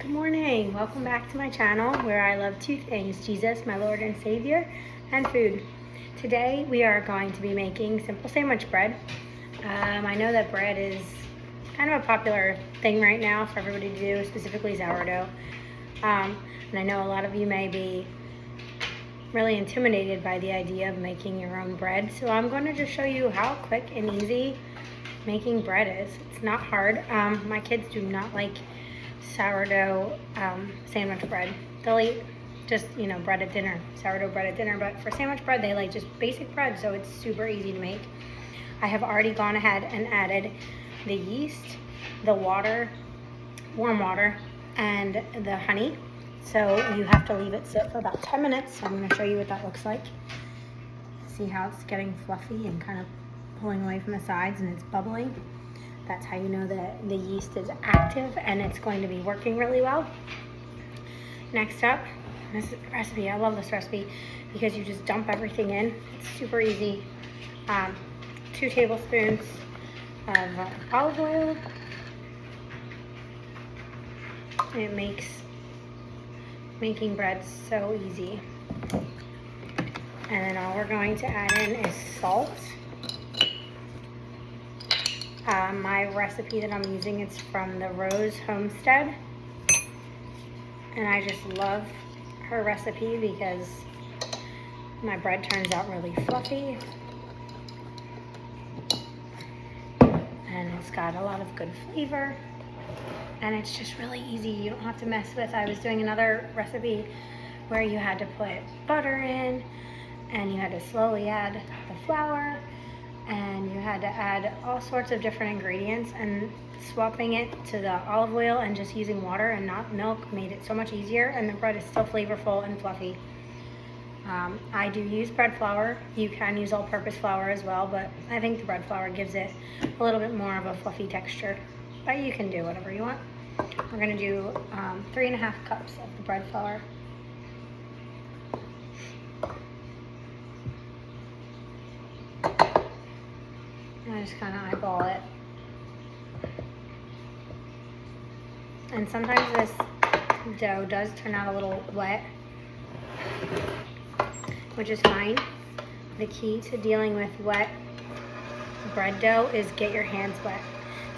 Good morning. Welcome back to my channel where I love two things, Jesus, my Lord and Savior, and food. Today we are going to be making simple sandwich bread. I know that bread is kind of a popular thing right now for everybody to do, specifically sourdough. And I know a lot of you may be really intimidated by the idea of making your own bread. So I'm going to just show you how quick and easy making bread is. It's not hard. My kids do not like sourdough sandwich bread. They'll eat just, bread at dinner, sourdough bread at dinner, but for sandwich bread, they like just basic bread, so it's super easy to make. I have already gone ahead and added the yeast, the water, warm water, and the honey. So you have to leave it sit for about 10 minutes. So I'm going to show you what that looks like. See how it's getting fluffy and kind of pulling away from the sides and it's bubbling. That's how you know that the yeast is active and it's going to be working really well. Next up, this is the recipe. I love this recipe because you just dump everything in. It's super easy. 2 tablespoons of olive oil. It makes making bread so easy. And then all we're going to add in is salt. My recipe that I'm using is from the Rose Homestead, and I just love her recipe because my bread turns out really fluffy and it's got a lot of good flavor and it's just really easy. You don't have to mess with. I was doing another recipe where you had to put butter in and you had to slowly add the flour and you had to add all sorts of different ingredients, and swapping it to the olive oil and just using water and not milk made it so much easier, and the bread is still flavorful and fluffy. I do use bread flour. You can use all-purpose flour as well, but I think the bread flour gives it a little bit more of a fluffy texture, but you can do whatever you want. We're going to do 3.5 cups of the bread flour. I just kind of eyeball it. And sometimes this dough does turn out a little wet, which is fine. The key to dealing with wet bread dough is get your hands wet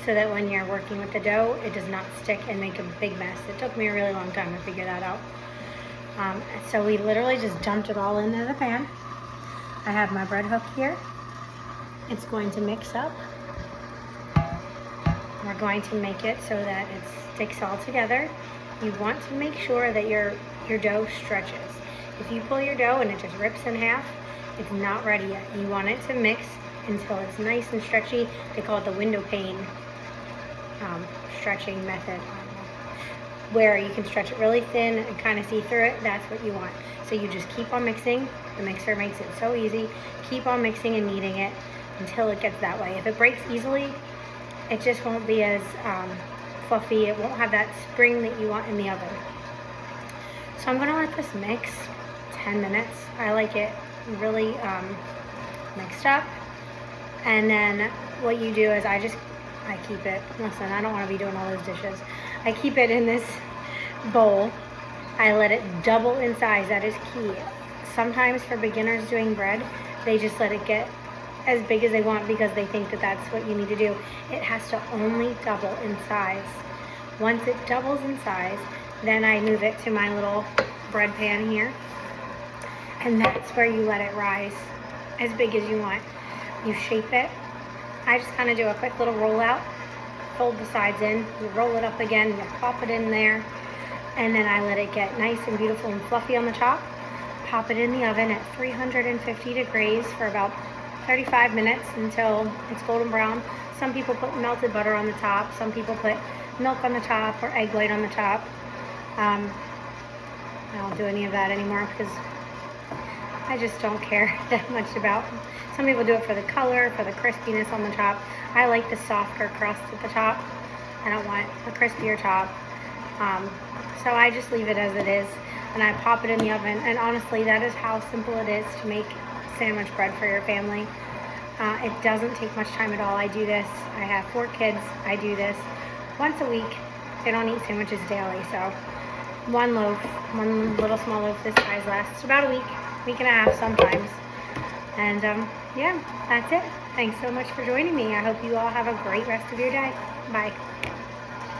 so that when you're working with the dough, it does not stick and make a big mess. It took me a really long time to figure that out. So we literally just dumped it all into the pan. I have my bread hook here. It's going to mix up. We're going to make it so that it sticks all together. You want to make sure that your dough stretches. If you pull your dough and it just rips in half, it's not ready yet. You want it to mix until it's nice and stretchy. They call it the window pane stretching method, where you can stretch it really thin and kind of see through it. That's what you want. So you just keep on mixing. The mixer makes it so easy. Keep on mixing and kneading it until it gets that way. If it breaks easily, it just won't be as fluffy. It won't have that spring that you want in the oven. So I'm going to let this mix 10 minutes. I like it really mixed up. And then what you do is I keep it, listen, I don't want to be doing all those dishes. I keep it in this bowl. I let it double in size. That is key. Sometimes for beginners doing bread, they just let it get as big as they want because they think that that's what you need to do. It has to only double in size. Once it doubles in size, then I move it to my little bread pan here, and that's where you let it rise as big as you want. You shape it. I just kind of do a quick little roll out, fold the sides in, you roll it up again, you pop it in there, and then I let it get nice and beautiful and fluffy on the top. Pop it in the oven at 350 degrees for about 35 minutes until it's golden brown. Some people put melted butter on the top. Some people put milk on the top or egg white on the top. I don't do any of that anymore because I just don't care that much about. Some people do it for the color, for the crispiness on the top. I like the softer crust at the top. I don't want a crispier top. So I just leave it as it is and I pop it in the oven. And honestly, that is how simple it is to make sandwich bread for your family. It doesn't take much time at all. I do this. I have 4 kids. I do this once a week They don't eat sandwiches daily, so one loaf, one little small loaf this size lasts about a week and a half sometimes. And yeah, that's it. Thanks so much for joining me. I hope you all have a great rest of your day. Bye.